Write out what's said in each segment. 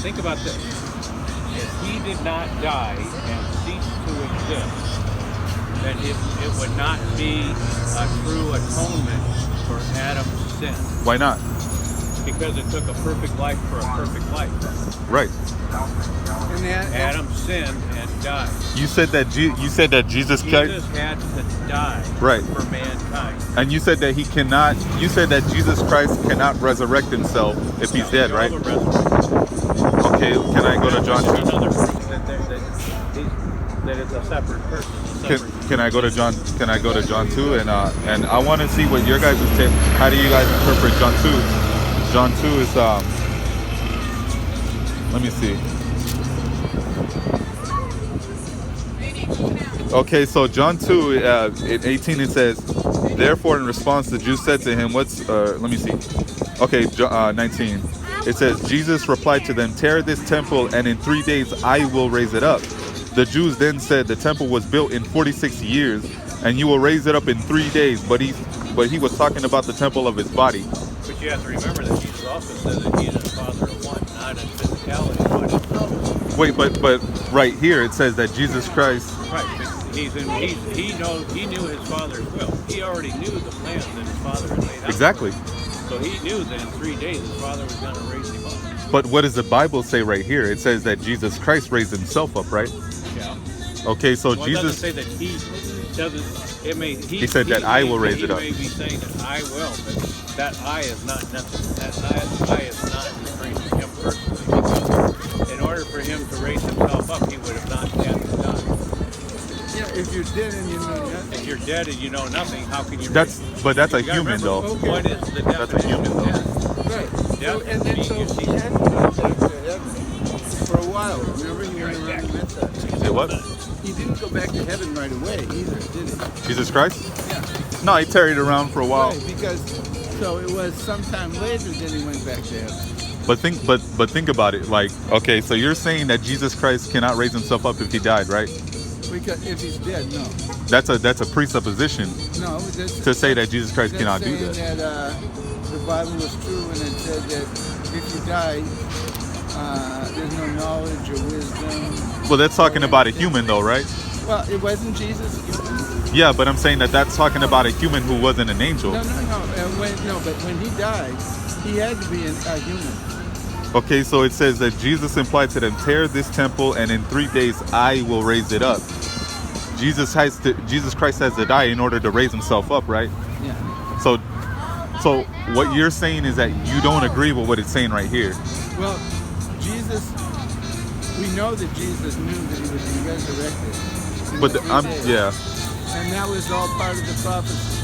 think about this. If he did not die and cease to exist, then it would not be a true atonement for Adam's sin. Why not? Because it took a perfect life for a perfect life. Right. And Adam sinned and died. You said that Jesus Christ. Jesus had to die Right. for mankind. And you said that he cannot. You said that Jesus Christ cannot resurrect himself if he's dead, right? Okay. Can I go to John 2? Another person that it's a separate person. Can I go to John? Can I go to John 2? And I want to see what your guys' take. How do you guys interpret John 2? John 2 is let me see. Okay, so John 2 in 18 it says, therefore in response the Jews said to him, what's let me see. Okay, 19. It says, Jesus replied to them, tear this temple and in 3 days I will raise it up. The Jews then said, the temple was built in 46 years and you will raise it up in 3 days. But he was talking about the temple of his body. But you have to remember that Jesus also said that he and his Father are one, not in physicality, but in soul. Wait, but right here it says that Jesus Christ. Right. He knew his Father's will. He already knew the plan that his Father had laid out. Exactly. So he knew that in 3 days his Father was going to raise him up. But what does the Bible say right here? It says that Jesus Christ raised himself up, right? Yeah. Okay, so Well, Jesus. It doesn't say that he doesn't. It may. He said that I will raise it up. He may be saying that I will, but that I is not necessary. That I is not referring to him personally. Because in order for him to raise himself up, he would have not had to die. yeah, if you're dead and you know nothing. If you're dead and you know nothing, how can you? But that's a You gotta human remember, though. Okay. What is the That's a definition human, of though. death? Right. Yeah, So, and then you so see. he had to go back to heaven for a while. Remember, he went around and met that. Say what? He didn't go back to heaven right away either, did he? Jesus Christ? Yeah. No, he tarried around for a while. Right, because so it was sometime later that he went back to heaven. But think about it. Like, okay, so you're saying that Jesus Christ cannot raise himself up if he died, right? Because if he's dead, no. That's a presupposition No, that's, to say that Jesus Christ that's cannot do saying that. the Bible was true and it said that if you die, there's no knowledge or wisdom. Well, that's talking about a human though, right? Well, it wasn't Jesus. Yeah, but I'm saying that that's talking about a human who wasn't an angel. No. But when he died, he had to be a human. Okay, so it says that Jesus implied to them, tear this temple and in 3 days I will raise it up. Jesus Christ has to die in order to raise himself up, right? Yeah. So what you're saying is that you don't agree with what it's saying right here. Well, we know that Jesus knew that he would be resurrected. But yeah. And that was all part of the prophecy.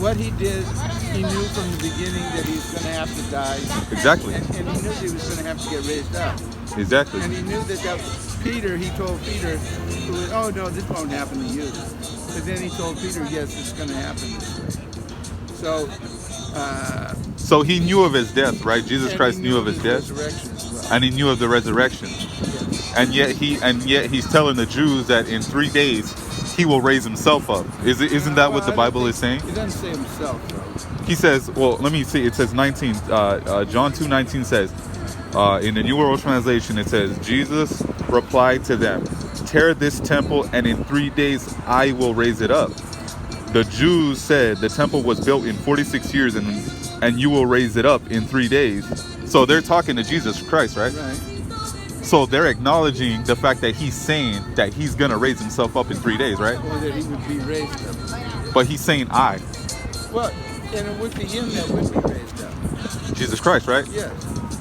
What he did, he knew from the beginning that he was going to have to die. Exactly. And he knew that he was going to have to get raised up. Exactly. And he knew that Peter, he told Peter, oh no, this won't happen to you. But then he told Peter, yes, it's going to happen this way. So he knew of his death, right? Jesus Christ knew of his death, resurrection as well. and he knew of the resurrection. Yes. And yet he's telling the Jews that in 3 days he will raise himself up. Isn't that what the Bible is saying? He doesn't say himself, though. He says, well, let me see. It says 19. John 2:19 says, in the New World Translation, it says, Jesus replied to them, tear this temple and in 3 days I will raise it up. The Jews said the temple was built in 46 years and you will raise it up in 3 days. So they're talking to Jesus Christ, right? Right. So they're acknowledging the fact that he's saying that he's going to raise himself up in 3 days, right? Or that he would be raised up. But he's saying I. Well, and it would be him that would be raised up. Jesus Christ, right? Yes.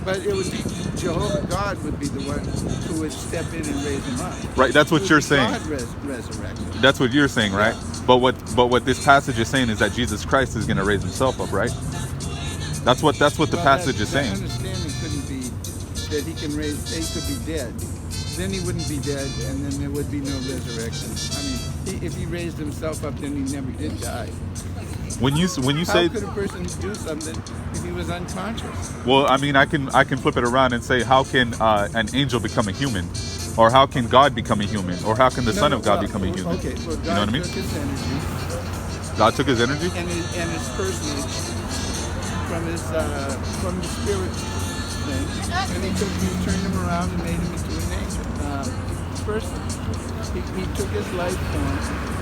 But it would be Jehovah, God would be the one who would step in and raise him up. Right, that's what you're saying. God resurrected. That's what you're saying, right? But what this passage is saying is that Jesus Christ is going to raise himself up, right? That's what the passage is saying. That understanding couldn't be that he could be dead. Then he wouldn't be dead, and then there would be no resurrection. I mean, if he raised himself up, then he never did die. When you say, how could a person do something if he was unconscious? well, I mean, I can flip it around and say, how can an angel become a human, or how can God become a human, or how can the Son of God become a human? Okay, well, God You know what I mean? took his energy God took his energy. and his personage from the spirit thing, and he turned him around and made him into a person. He took his life form